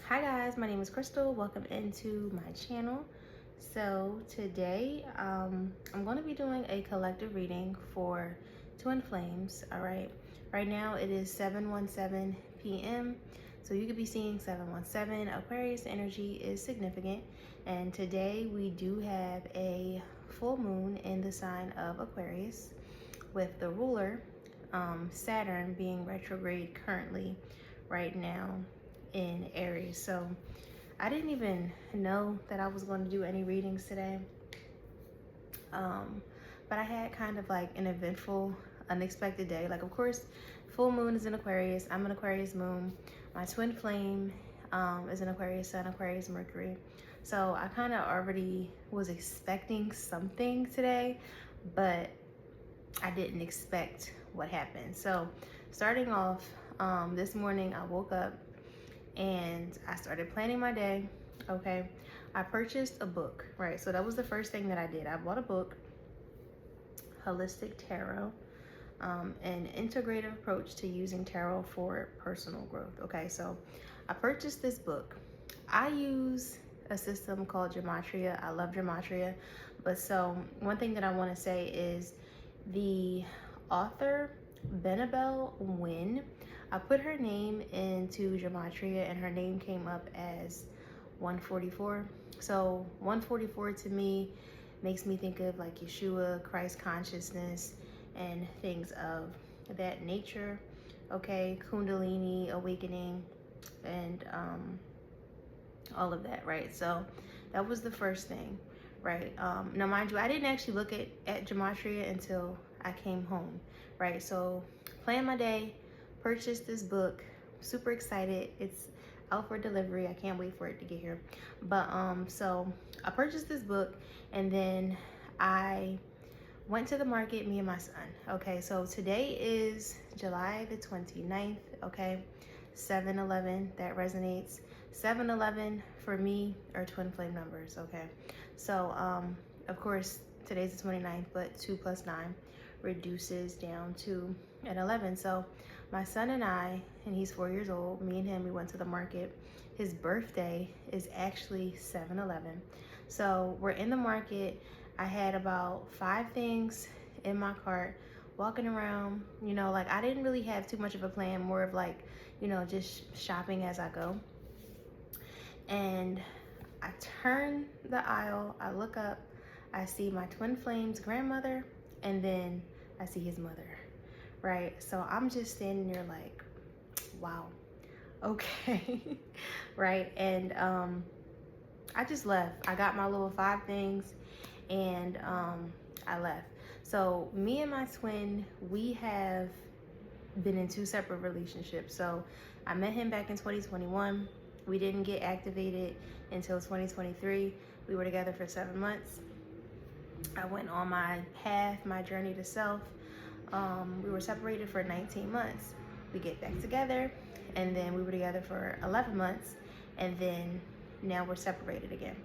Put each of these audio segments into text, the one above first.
Hi guys, my name is Crystal. Welcome into my channel. So today I'm going to be doing a collective reading for twin flames. All right, right now it is 7:17 p.m. So you could be seeing 717. Aquarius energy is significant, and today we do have a full moon in the sign of Aquarius with the ruler Saturn being retrograde currently right now in Aries. So I didn't even know that I was going to do any readings today. But I had kind of like an eventful, unexpected day. Like, of course, full moon is in Aquarius. I'm an Aquarius moon. My twin flame is an Aquarius sun, Aquarius Mercury. So I kind of already was expecting something today, but I didn't expect what happened. So starting off, this morning I woke up and I started planning my day. Okay, I purchased a book, right? So that was the first thing that I did. I bought a book, Holistic Tarot, an integrative approach to using tarot for personal growth. Okay, so I purchased this book. I use a system called Gematria. I love Gematria. But so one thing that I want to say is the author, Benabel Wynn, I put her name into Gematria and her name came up as 144. So 144 to me makes me think of like Yeshua, Christ consciousness, and things of that nature. Okay, Kundalini, awakening, and all of that, right? So that was the first thing, right? Now, mind you, I didn't actually look at Gematria until I came home, right? So plan my day, purchased this book, super excited. It's out for delivery. I can't wait for it to get here. But so I purchased this book and then I went to the market, me and my son. Okay, so today is July the 29th, okay? 7-11, that resonates. 7-11 for me are twin flame numbers, okay? So, of course, today's the 29th, but 2 plus 9 reduces down to an 11. So my son and I, and he's 4 years old, me and him, we went to the market. His birthday is actually 7-11. So we're in the market. I had about 5 things in my cart, walking around, you know, like I didn't really have too much of a plan, more of like, you know, just shopping as I go. And I turn the aisle, I look up, I see my twin flame's grandmother, and then I see his mother, right? So I'm just standing there like, wow, okay, right? And I just left. I got my little 5 things and I left. So me and my twin, we have been in 2 separate relationships. So I met him back in 2021. We didn't get activated until 2023. We were together for 7 months. I went on my path, my journey to self. We were separated for 19 months. We get back together, and then we were together for 11 months, and then now we're separated again,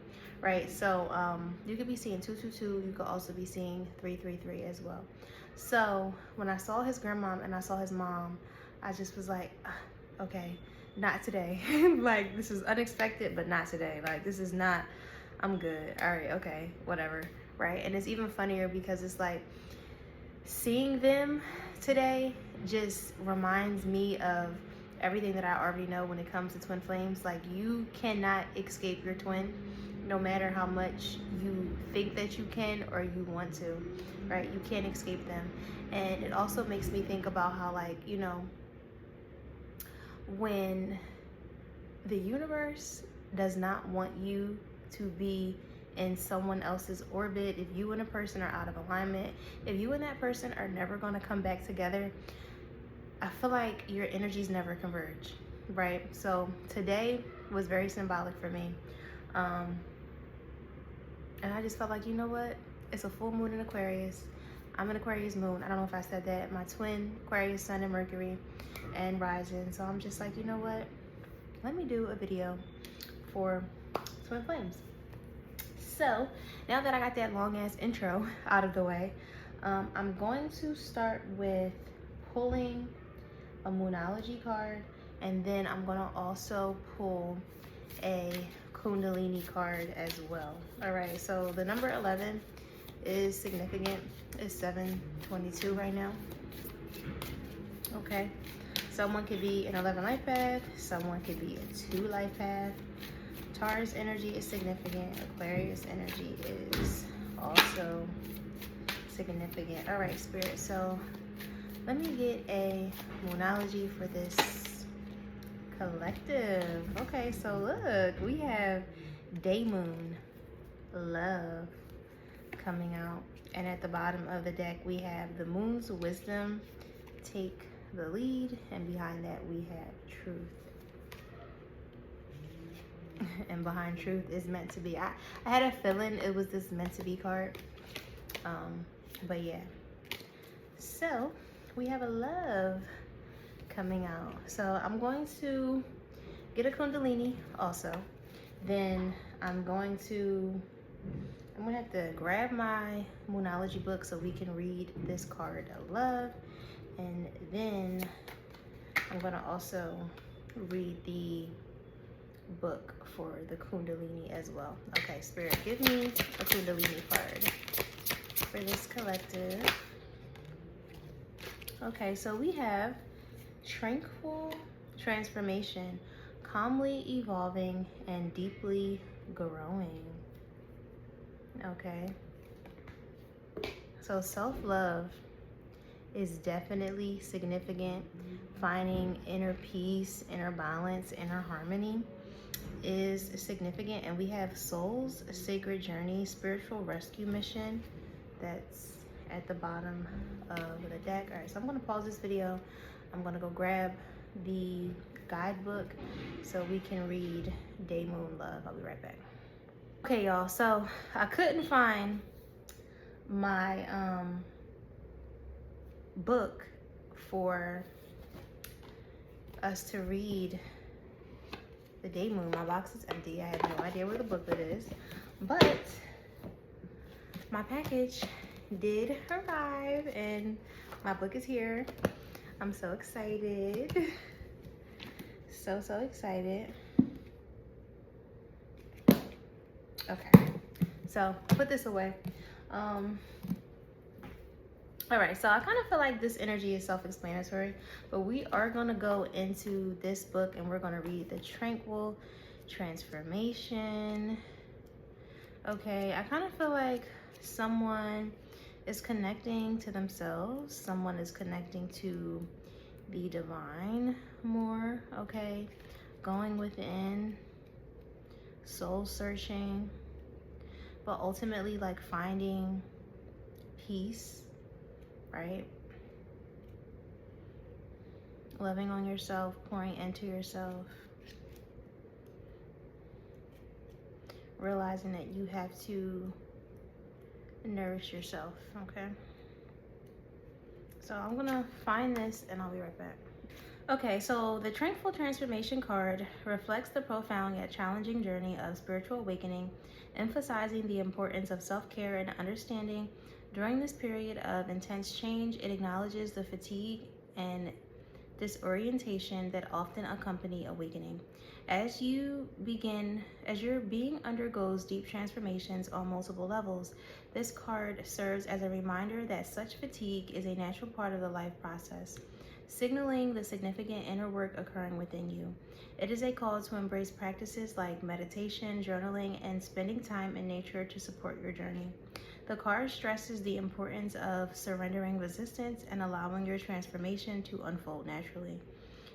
right? So you could be seeing 222. You could also be seeing 333 as well. So when I saw his grandmom and I saw his mom, I just was like, okay, not today. Like, this is unexpected, but not today. Like, this is not, I'm good. All right, okay, whatever, right? And it's even funnier because it's like, seeing them today just reminds me of everything that I already know when it comes to twin flames. Like, you cannot escape your twin, no matter how much you think that you can or you want to, right? You can't escape them. And it also makes me think about how, like, you know, when the universe does not want you to be in someone else's orbit, if you and a person are out of alignment, if you and that person are never going to come back together, I feel like your energies never converge, right? So today was very symbolic for me. And I just felt like, you know what? It's a full moon in Aquarius. I'm an Aquarius moon. I don't know if I said that. My twin, Aquarius sun and Mercury and rising. So I'm just like, you know what? Let me do a video for twin flames. So now that I got that long ass intro out of the way, I'm going to start with pulling a Moonology card, and then I'm gonna also pull a Kundalini card as well. All right, so the number 11 is significant. It's 722 right now. Okay, someone could be an 11 life path, someone could be a 2 life path. Taurus energy is significant. Aquarius energy is also significant. All right, Spirit, so let me get a Moonology for this collective. Okay, so look, we have Day Moon, Love coming out. And at the bottom of the deck, we have the Moon's Wisdom, Take the Lead. And behind that, we have Truth. And behind Truth is meant to be. I had a feeling it was this meant to be card. But yeah. So we have a Love coming out. So I'm going to get a Kundalini also. Then I'm going to have to grab my Moonology book so we can read this card of Love. And then I'm going to also read the book for the Kundalini as well. Okay, Spirit, give me a Kundalini card for this collective. Okay, so we have Tranquil Transformation, Calmly Evolving and Deeply Growing. Okay, so self-love is definitely significant. Finding inner peace, inner balance, inner harmony is significant. And we have Soul's Sacred Journey, Spiritual Rescue Mission. That's at the bottom of the deck. All right, so I'm going to pause this video. I'm going to go grab the guidebook so we can read Day Moon Love. I'll be right back. Okay, y'all, so I couldn't find my book for us to read the Day Moon. My box is empty. I have no idea where the booklet is, but my package did arrive and my book is here. I'm so excited. So excited. Okay, so put this away. All right, so I kind of feel like this energy is self-explanatory, but we are going to go into this book and we're going to read the Tranquil Transformation. Okay, I kind of feel like someone is connecting to themselves. Someone is connecting to the divine more, okay? Going within, soul searching, but ultimately like finding peace, right? Loving on yourself, pouring into yourself. Realizing that you have to nourish yourself, okay? So I'm gonna find this and I'll be right back. Okay, so the Tranquil Transformation card reflects the profound yet challenging journey of spiritual awakening, emphasizing the importance of self-care and understanding. During this period of intense change, it acknowledges the fatigue and disorientation that often accompany awakening. As your being undergoes deep transformations on multiple levels, this card serves as a reminder that such fatigue is a natural part of the life process, signaling the significant inner work occurring within you. It is a call to embrace practices like meditation, journaling, and spending time in nature to support your journey. The card stresses the importance of surrendering resistance and allowing your transformation to unfold naturally,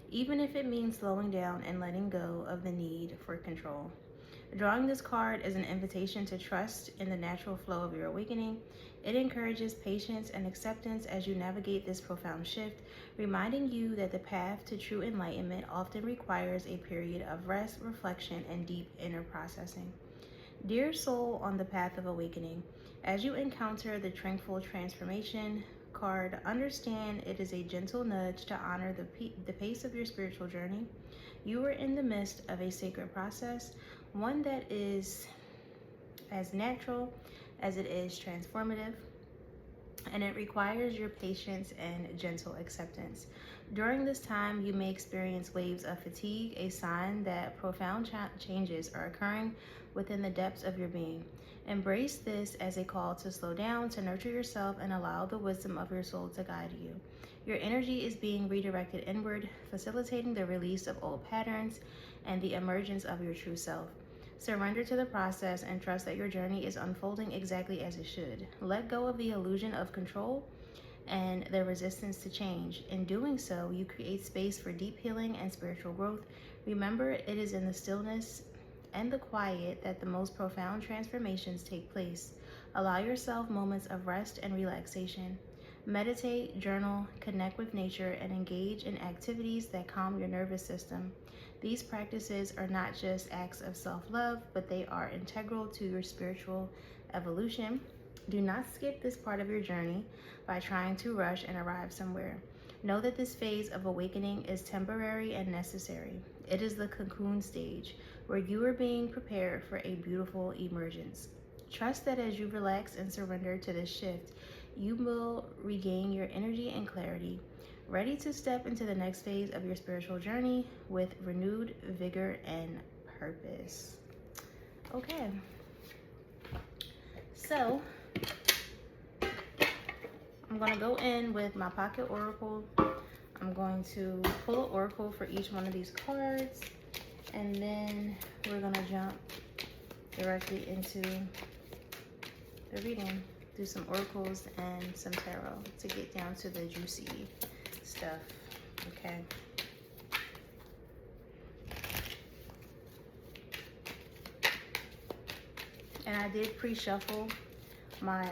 even if it means slowing down and letting go of the need for control. Drawing this card is an invitation to trust in the natural flow of your awakening. It encourages patience and acceptance as you navigate this profound shift, reminding you that the path to true enlightenment often requires a period of rest, reflection, and deep inner processing. Dear soul on the path of awakening, as you encounter the Tranquil Transformation card, understand it is a gentle nudge to honor the pace of your spiritual journey. You are in the midst of a sacred process, one that is as natural as it is transformative, and it requires your patience and gentle acceptance. During this time, you may experience waves of fatigue, a sign that profound changes are occurring within the depths of your being. Embrace this as a call to slow down, to nurture yourself, and allow the wisdom of your soul to guide you. Your energy is being redirected inward, facilitating the release of old patterns and the emergence of your true self. Surrender to the process and trust that your journey is unfolding exactly as it should. Let go of the illusion of control and the resistance to change. In doing so, you create space for deep healing and spiritual growth. Remember, it is in the stillness and the quiet that the most profound transformations take place. Allow yourself moments of rest and relaxation. Meditate, journal, connect with nature, and engage in activities that calm your nervous system. These practices are not just acts of self-love, but they are integral to your spiritual evolution. Do not skip this part of your journey by trying to rush and arrive somewhere. Know that this phase of awakening is temporary and necessary. It is the cocoon stage, where you are being prepared for a beautiful emergence. Trust that as you relax and surrender to this shift, you will regain your energy and clarity, ready to step into the next phase of your spiritual journey with renewed vigor and purpose. Okay, so I'm going to go in with my pocket oracle. I'm going to pull an oracle for each one of these cards, and then we're going to jump directly into the reading. Do some oracles and some tarot to get down to the juicy stuff. Okay. And I did pre-shuffle my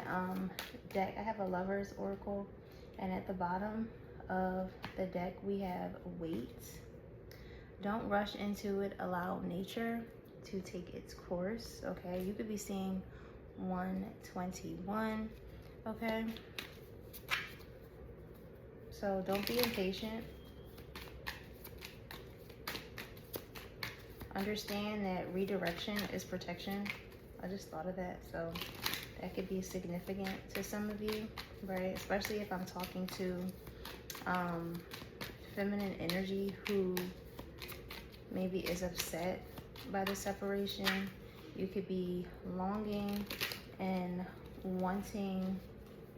deck. I have a Lover's Oracle, and at the bottom of the deck we have wait. Don't rush into it. Allow nature to take its course. Okay, you could be seeing 121. Okay, so don't be impatient. Understand that redirection is protection. I just thought of that, so that could be significant to some of you, right? Especially if I'm talking to feminine energy who maybe is upset by the separation. You could be longing and wanting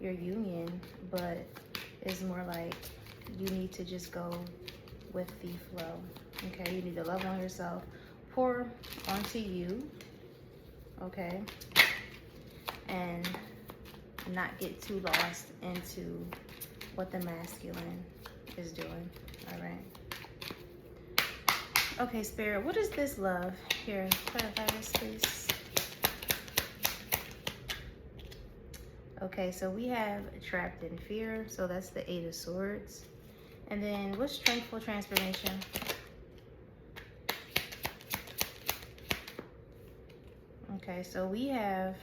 your union, but it's more like you need to just go with the flow. Okay, you need to love on yourself, pour onto you, okay, and not get too lost into what the masculine is doing. All right. Okay, Spirit, what is this love? Here, clarify this, please. Okay, so we have trapped in fear. So that's the 8 of Swords. And then what's strengthful transformation? Okay, so we have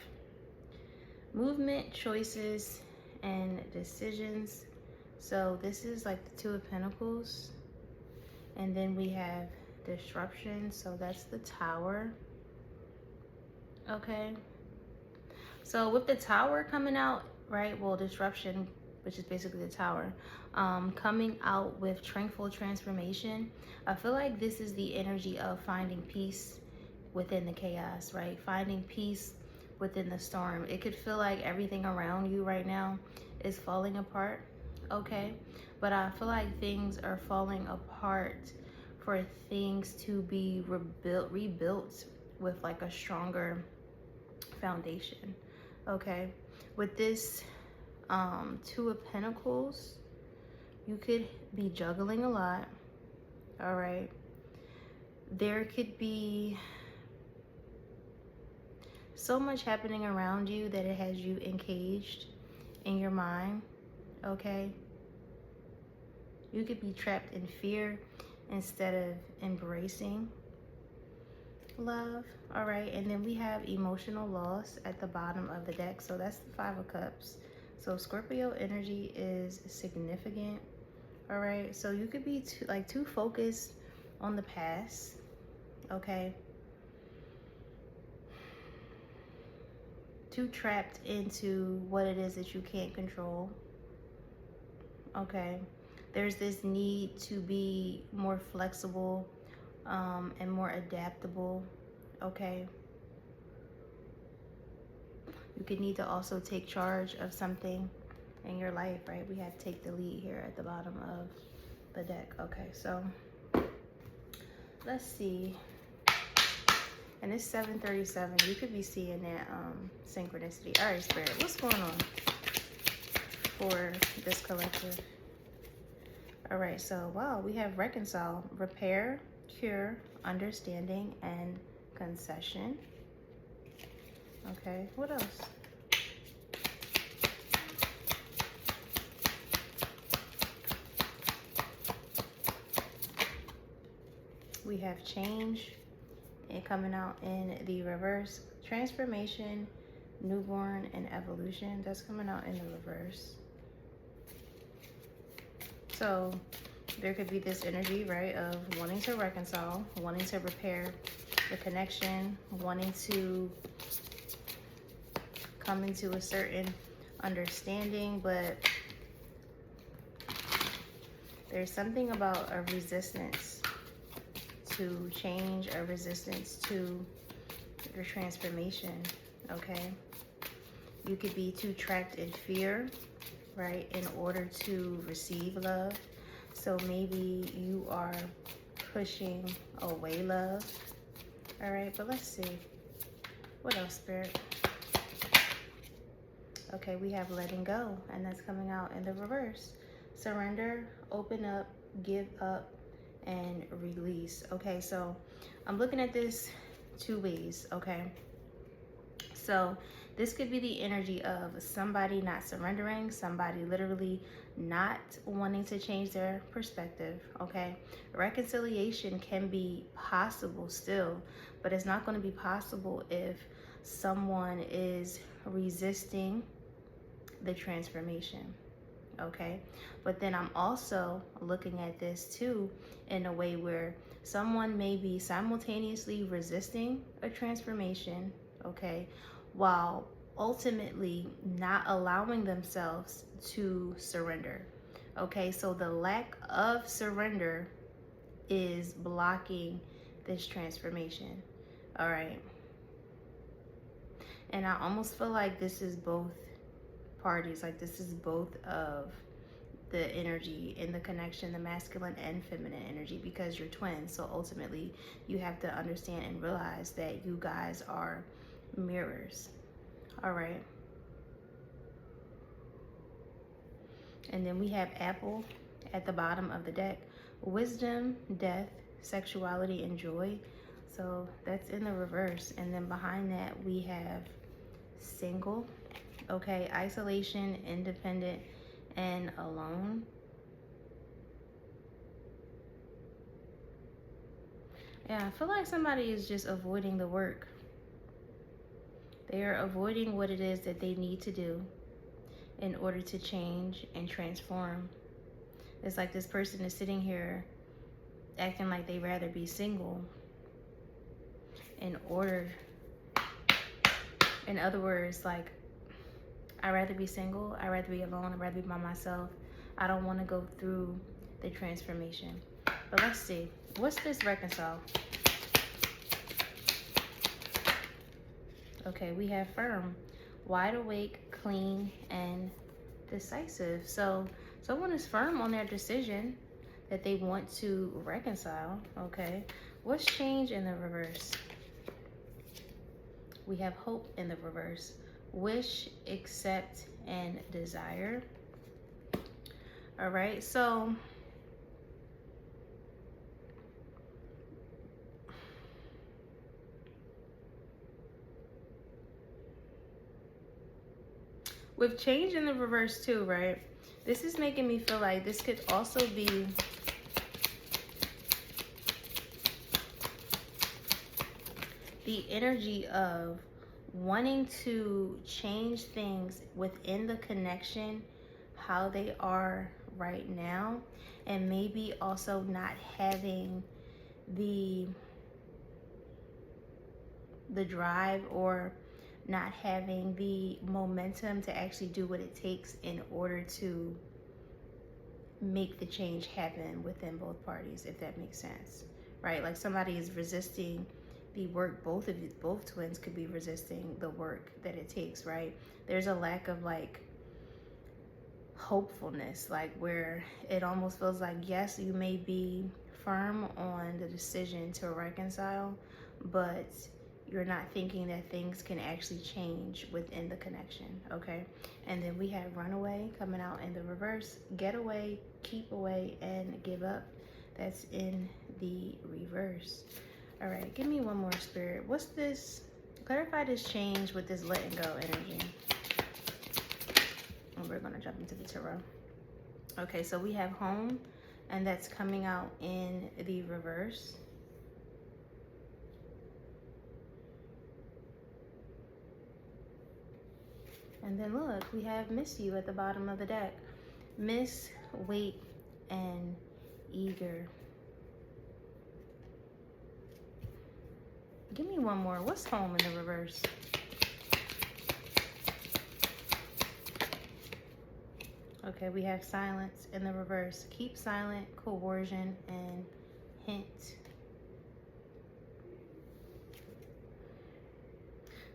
movement, choices, and decisions. So this is like the 2 of Pentacles. And then we have disruption. So that's the Tower. Okay. So with the Tower coming out, right? Well, disruption, which is basically the Tower, coming out with tranquil transformation. I feel like this is the energy of finding peace within the chaos, right? Finding peace within the storm. It could feel like everything around you right now is falling apart, okay? But I feel like things are falling apart for things to be rebuilt with like a stronger foundation, okay? With this 2 of Pentacles, you could be juggling a lot, all right? There could be so much happening around you that it has you encaged in your mind, okay? You could be trapped in fear instead of embracing love, all right? And then we have emotional loss at the bottom of the deck. So that's the 5 of Cups. So Scorpio energy is significant, all right? So you could be too focused on the past, okay? Too trapped into what it is that you can't control, okay? there's this need to be more flexible and more adaptable, okay? You could need to also take charge of something in your life, right? We have take the lead here at the bottom of the deck. Okay, so let's see. And it's 7:37. You could be seeing that synchronicity. All right, Spirit, what's going on for this collective? All right, so wow, we have reconcile, repair, cure, understanding, and concession. Okay, what else? We have change and coming out in the reverse, transformation, newborn, and evolution. That's coming out in the reverse. So there could be this energy, right, of wanting to reconcile, wanting to repair the connection, wanting to come into a certain understanding, but there's something about a resistance to change, a resistance to your transformation, okay? You could be too trapped in fear, right, in order to receive love. So maybe you are pushing away love. All right, but let's see. What else, Spirit? Okay, we have letting go, and that's coming out in the reverse. Surrender, open up, give up, and release. Okay, so I'm looking at this two ways, okay? So this could be the energy of somebody not surrendering, somebody literally not wanting to change their perspective, okay? Reconciliation can be possible still, but it's not going to be possible if someone is resisting the transformation, okay? But then I'm also looking at this too in a way where someone may be simultaneously resisting a transformation, okay, while ultimately not allowing themselves to surrender, okay? So the lack of surrender is blocking this transformation, all right? And I almost feel like this is both parties, like this is both of the energy in the connection, the masculine and feminine energy, because you're twins. So ultimately you have to understand and realize that you guys are mirrors. All right. And then we have Apple at the bottom of the deck. Wisdom, death, sexuality, and joy. So that's in the reverse. And then behind that we have single, okay, isolation, independent, and alone. Yeah, I feel like somebody is just avoiding the work. They are avoiding what it is that they need to do in order to change and transform. It's like this person is sitting here acting like they'd rather be single in other words, like, I'd rather be single, I'd rather be alone, I'd rather be by myself. I don't want to go through the transformation. But let's see, what's this reconcile? Okay, we have firm, wide awake, clean, and decisive. So someone is firm on their decision that they want to reconcile, okay? What's change in the reverse? We have hope in the reverse. Wish, accept, and desire. All right, so with change in the reverse too, right? This is making me feel like this could also be the energy of wanting to change things within the connection, how they are right now, and maybe also not having the drive or not having the momentum to actually do what it takes in order to make the change happen within both parties, if that makes sense, right? Like somebody is resisting the work, both twins could be resisting the work that it takes, right? There's a lack of like hopefulness, like where it almost feels like, yes, you may be firm on the decision to reconcile, but you're not thinking that things can actually change within the connection, okay? And then we have runaway coming out in the reverse, get away, keep away, and give up. That's in the reverse. All right, give me one more, Spirit. What's this? Clarify this change with this letting go energy. And we're gonna jump into the tarot. Okay, so we have home, and that's coming out in the reverse. And then look, we have miss you at the bottom of the deck. Miss, wait, and eager. Give me one more. What's home in the reverse? Okay, we have silence in the reverse. Keep silent, coercion, and hint.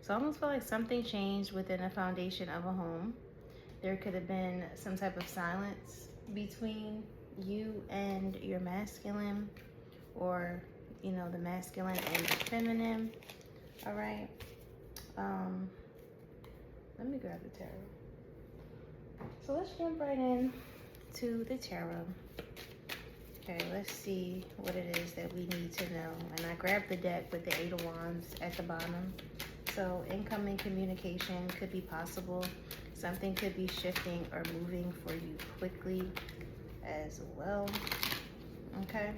So I almost feel like something changed within the foundation of a home. There could have been some type of silence between you and your masculine, or, you know, the masculine and the feminine. All right. Let me grab the tarot. So let's jump right in to the tarot. Okay, let's see what it is that we need to know. And I grabbed the deck with the 8 of Wands at the bottom. So incoming communication could be possible. Something could be shifting or moving for you quickly as well. Okay.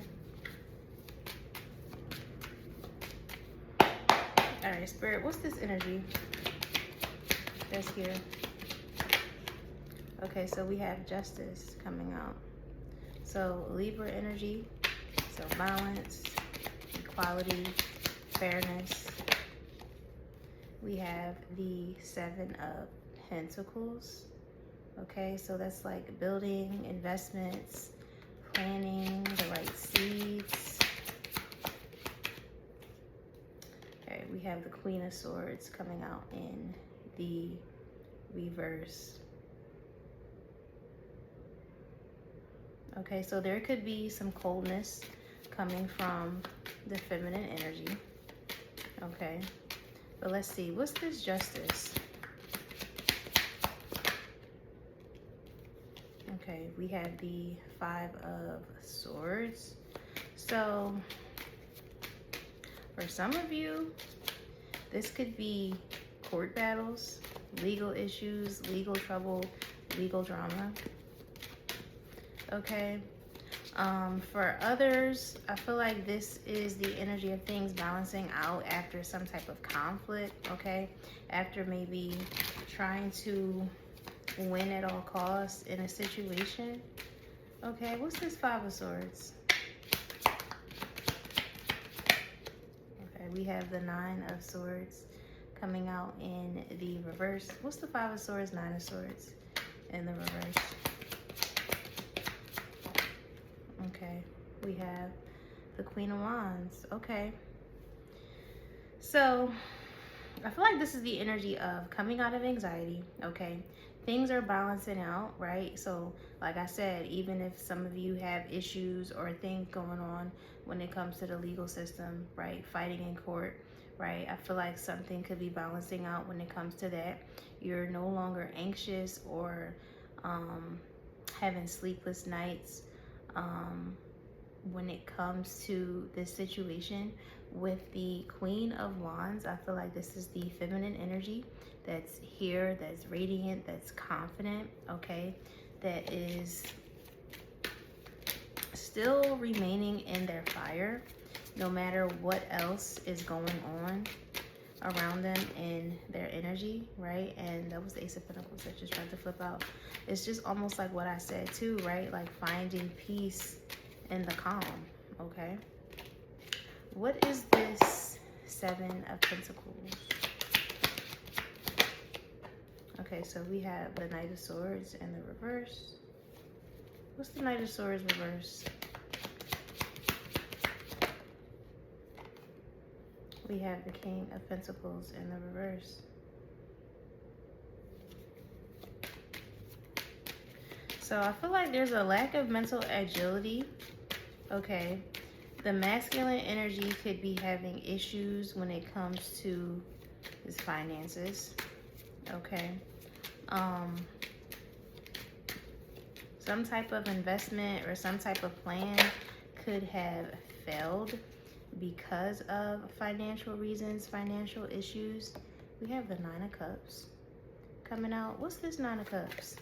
All right, Spirit, what's this energy that's here? Okay, so we have justice coming out. So Libra energy, so balance, equality, fairness. We have the 7 of Pentacles. Okay, so that's like building, investments, planting the right seeds. Okay, we have the Queen of Swords coming out in the reverse. Okay, so there could be some coldness coming from the feminine energy. Okay, but let's see, what's this justice? Okay, we have the 5 of Swords. So for some of you, this could be court battles, legal issues, legal trouble, legal drama. Okay. For others, I feel like this is the energy of things balancing out after some type of conflict, okay? After maybe trying to win at all costs in a situation. Okay, what's this 5 of Swords? Okay, we have the 9 of Swords coming out in the reverse. What's the 5 of Swords, 9 of Swords in the reverse? Okay, we have the Queen of Wands. Okay, so I feel like this is the energy of coming out of anxiety. Okay, things are balancing out, right? So like I said, even if some of you have issues or things going on when it comes to the legal system, right, fighting in court, right, I feel like something could be balancing out when it comes to that. You're no longer anxious or having sleepless nights when it comes to this situation. With the Queen of Wands, I feel like this is the feminine energy that's here, that's radiant, that's confident, okay, that is still remaining in their fire no matter what else is going on around them in their energy, right? And that was the Ace of Pentacles that just tried to flip out. It's just almost like what I said too, right? Like finding peace in the calm, okay? What is this 7 of Pentacles? Okay, so we have the Knight of Swords in the reverse. What's the Knight of Swords reverse? We have the King of Pentacles in the reverse. So I feel like there's a lack of mental agility. Okay. The masculine energy could be having issues when it comes to his finances. Okay. Some type of investment or some type of plan could have failed because of financial reasons, financial issues. We have the Nine of Cups coming out. What's this Nine of Cups?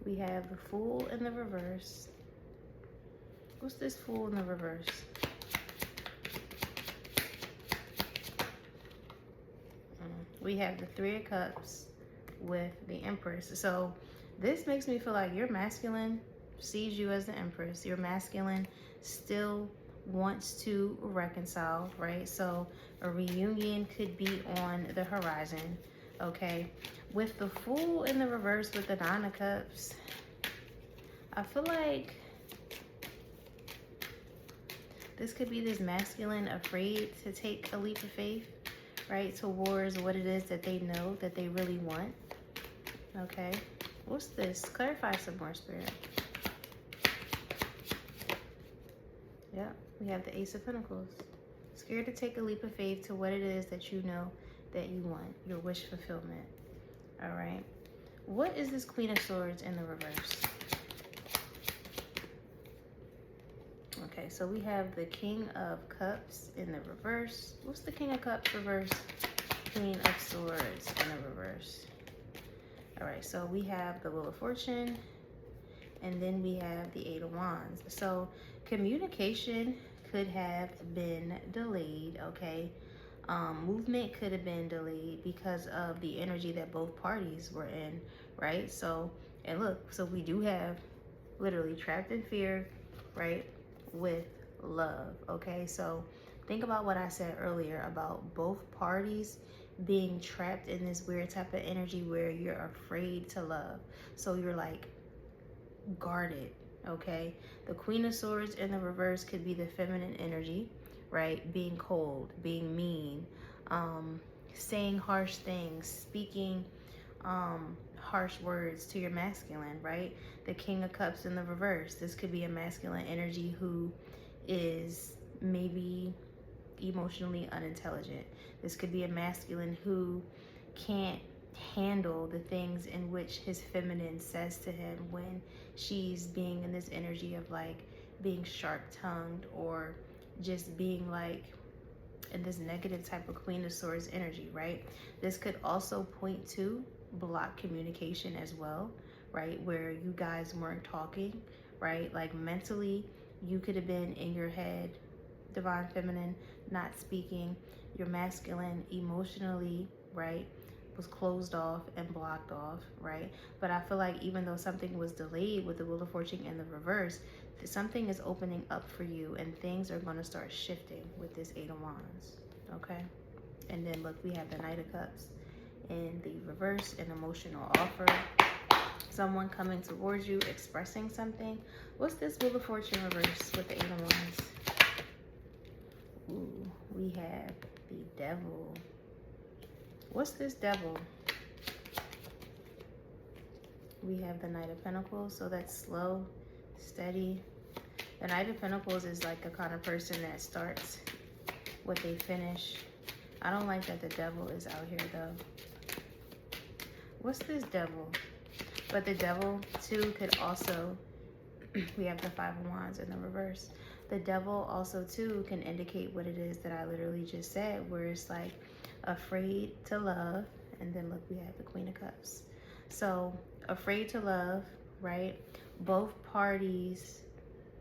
We have the Fool in the reverse. What's this Fool in the reverse? We have the Three of Cups with the Empress. So this makes me feel like your masculine sees you as the Empress. Your masculine still wants to reconcile, right? So a reunion could be on the horizon, okay? With the Fool in the reverse with the Nine of Cups, I feel like this could be this masculine afraid to take a leap of faith, right, towards what it is that they know that they really want. Okay, what's this? Clarify some more, Spirit. Yeah, we have the Ace of Pentacles. Scared to take a leap of faith to what it is that you know that you want, your wish fulfillment. All right, what is this Queen of Swords in the reverse? Okay, so we have the King of Cups in the reverse. What's the King of Cups reverse? Queen of Swords in the reverse. All right, so we have the Wheel of Fortune, and then we have the Eight of Wands. So communication could have been delayed, okay? Movement could have been delayed because of the energy that both parties were in, right? So, and look, so we do have literally trapped in fear, right, with love, okay? So think about what I said earlier about both parties being trapped in this weird type of energy where you're afraid to love. So you're like guarded, okay? The Queen of Swords in the reverse could be the feminine energy, right? Being cold, being mean, saying harsh things, speaking harsh words to your masculine, right? The King of Cups in the reverse. This could be a masculine energy who is maybe emotionally unintelligent. This could be a masculine who can't handle the things in which his feminine says to him when she's being in this energy of like being sharp-tongued or just being like in this negative type of Queen of Swords energy, right? This could also point to blocked communication as well, right? Where you guys weren't talking, right? Like mentally, you could have been in your head, Divine Feminine, not speaking. Your masculine emotionally, right, was closed off and blocked off, right? But I feel like even though something was delayed with the Wheel of Fortune in the reverse, something is opening up for you and things are going to start shifting with this Eight of Wands, okay? And then look, we have the Knight of Cups in the reverse, an emotional offer. Someone coming towards you, expressing something. What's this Wheel of Fortune reverse with the Eight of Wands? Ooh, we have the Devil. What's this Devil? We have the Knight of Pentacles, so that's slow, steady. The Knight of Pentacles is like a kind of person that starts what they finish. I don't like that the Devil is out here though. What's this Devil? But the Devil too could also, we have the Five of Wands in the reverse. The Devil also too can indicate what it is that I literally just said, where it's like afraid to love. And then look, we have the Queen of Cups. So afraid to love, right? Both parties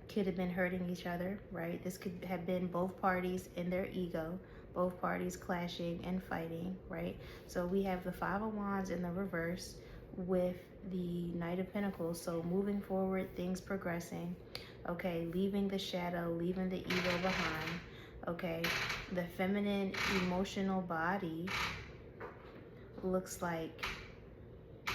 could have been hurting each other, right? This could have been both parties in their ego, both parties clashing and fighting, right? So we have the Five of Wands in the reverse with the Knight of Pentacles. So moving forward, things progressing, okay? Leaving the shadow, leaving the ego behind, okay? The feminine emotional body looks like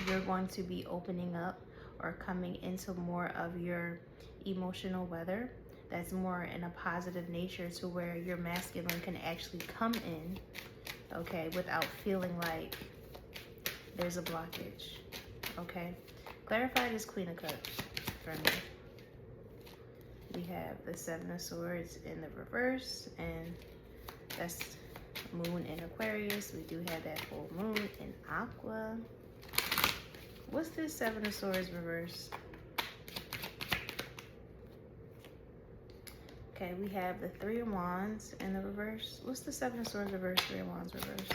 you're going to be opening up or coming into more of your emotional weather that's more in a positive nature, to where your masculine can actually come in, okay, without feeling like there's a blockage, okay? Clarify this Queen of Cups for me. We have the Seven of Swords in the reverse, and that's Moon in Aquarius. We do have that full moon in Aqua. What's this Seven of Swords reverse? Okay, we have the Three of Wands in the reverse. What's the Seven of Swords reverse, Three of Wands reverse?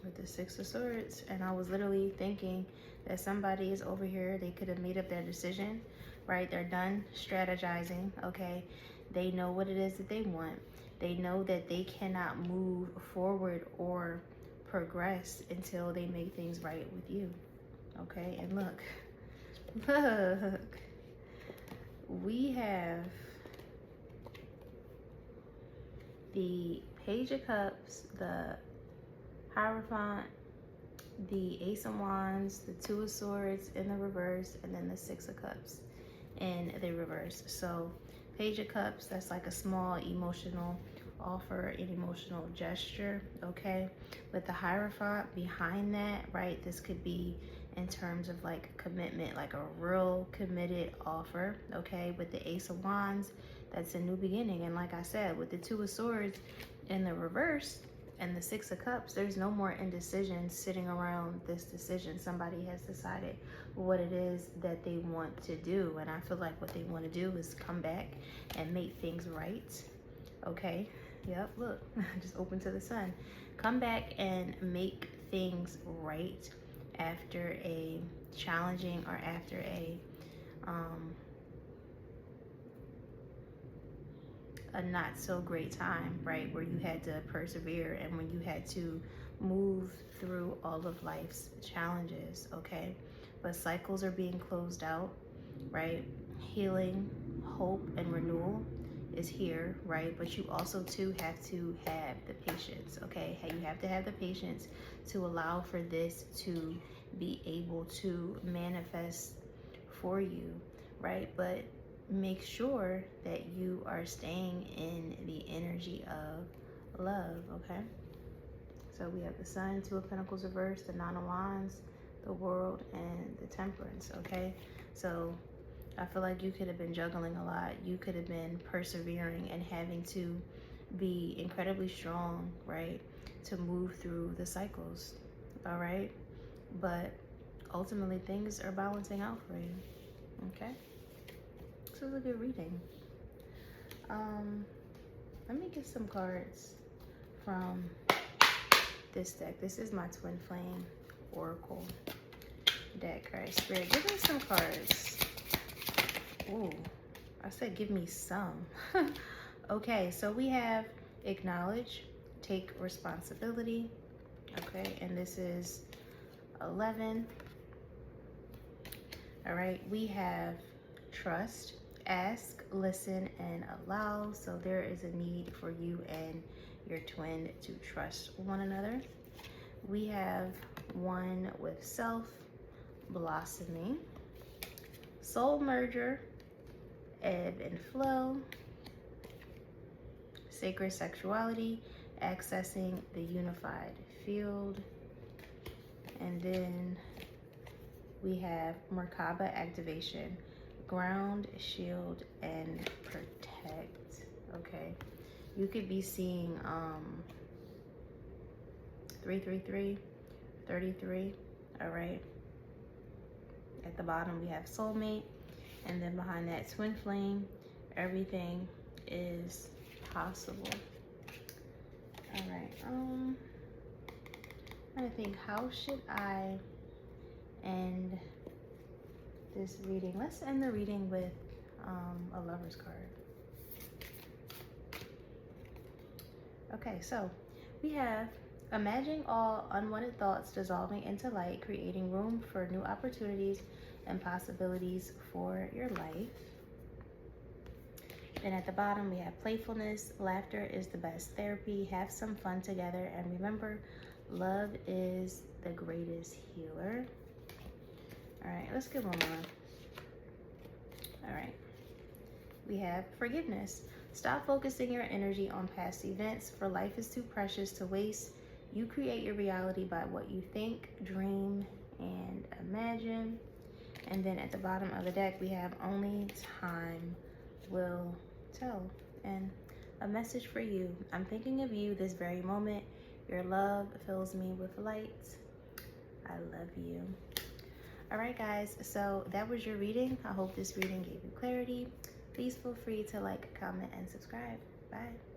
With the Six of Swords. And I was literally thinking that somebody is over here. They could have made up their decision, right? They're done strategizing, okay? They know what it is that they want. They know that they cannot move forward or progress until they make things right with you, okay? And look, look. We have the Page of Cups, the Hierophant, the Ace of Wands, the Two of Swords in the reverse, and then the Six of Cups in the reverse. So Page of Cups, that's like a small emotional offer, an emotional gesture, okay? With the Hierophant behind that, right, this could be in terms of like commitment, like a real committed offer, okay? With the Ace of Wands, that's a new beginning. And like I said, with the Two of Swords in the reverse and the Six of Cups, there's no more indecision sitting around this decision. Somebody has decided what it is that they want to do, and I feel like what they want to do is come back and make things right, okay? Yep, look, just open to the sun. Come back and make things right after a challenging, or after a not so great time, right? Where you had to persevere and when you had to move through all of life's challenges, okay? But cycles are being closed out, right? Healing, hope, and renewal is here, right? But you also too have to have the patience, okay? You have to have the patience to allow for this to be able to manifest for you, right? But make sure that you are staying in the energy of love, okay? So we have the Sun, Two of Pentacles reverse, the Nine of Wands, the World, and the Temperance, okay? So I feel like you could have been juggling a lot. You could have been persevering and having to be incredibly strong, right? To move through the cycles, all right? But ultimately things are balancing out for you, okay? This is a good reading. Let me get some cards from this deck. This is my Twin Flame Oracle deck. All right, Spirit, give me some cards. Ooh, I said give me some. Okay, so we have acknowledge, take responsibility. Okay, and this is 11. All right, we have trust, ask, listen, and allow. So there is a need for you and your twin to trust one another. We have one with self, blossoming, soul merger, ebb and flow, sacred sexuality, accessing the unified field. And then we have Merkaba activation, ground, shield, and protect. Okay, you could be seeing 333, 33. All right, at the bottom we have soulmate, and then behind that twin flame. Everything is possible. All right, I'm trying to think, how should I end this reading? Let's end the reading with a Lover's card. Okay, so we have imagine all unwanted thoughts dissolving into light, creating room for new opportunities and possibilities for your life. Then at the bottom, we have playfulness. Laughter is the best therapy. Have some fun together. And remember, love is the greatest healer. All right, let's get one more. All right. We have forgiveness. Stop focusing your energy on past events, for life is too precious to waste. You create your reality by what you think, dream, and imagine. And then at the bottom of the deck, we have only time will tell. And a message for you. I'm thinking of you this very moment. Your love fills me with light. I love you. All right, guys, so that was your reading. I hope this reading gave you clarity. Please feel free to like, comment, and subscribe. Bye.